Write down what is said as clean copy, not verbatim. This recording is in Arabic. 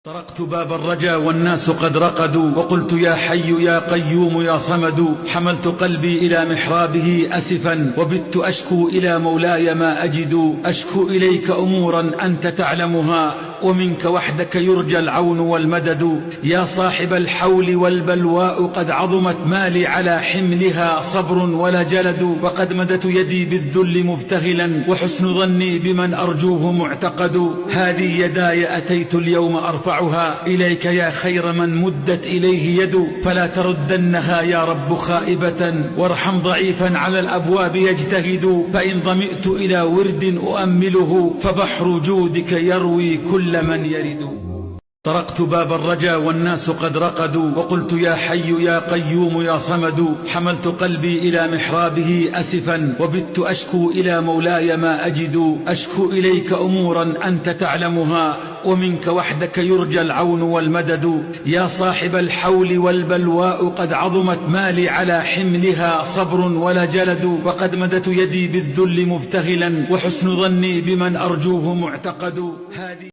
طرقت باب الرجا والناس قد رقدوا، وقلت يا حي يا قيوم يا صمد. حملت قلبي إلى محرابه أسفا، وبت أشكو إلى مولاي ما أجد. أشكو إليك أمورا أنت تعلمها، ومنك وحدك يرجى العون والمدد. يا صاحب الحول والبلواء قد عظمت، ما لي على حملها صبر ولا جلد. وقد مدت يدي بالذل مبتهلا، وحسن ظني بمن أرجوه معتقد. هذه يداي أتيت اليوم أرفعها إليك يا خير من مدت إليه يد. فلا تردنها يا رب خائبة، وارحم ضعيفا على الأبواب يجتهد. فإن ظمئت إلى ورد أؤمله، فبحر جودك يروي كل من يرد. طرقت باب الرجا والناس قد رقدوا، وقلت يا حي يا قيوم يا صمد. حملت قلبي إلى محرابه أسفا، وبت أشكو إلى مولاي ما أجد. أشكو إليك أمورا أنت تعلمها، ومنك وحدك يرجى العون والمدد. يا صاحب الحول والبلواء قد عظمت، ما لي على حملها صبر ولا جلد. وقد مدت يدي بالذل مبتهلا، وحسن ظني بمن أرجوه معتقد.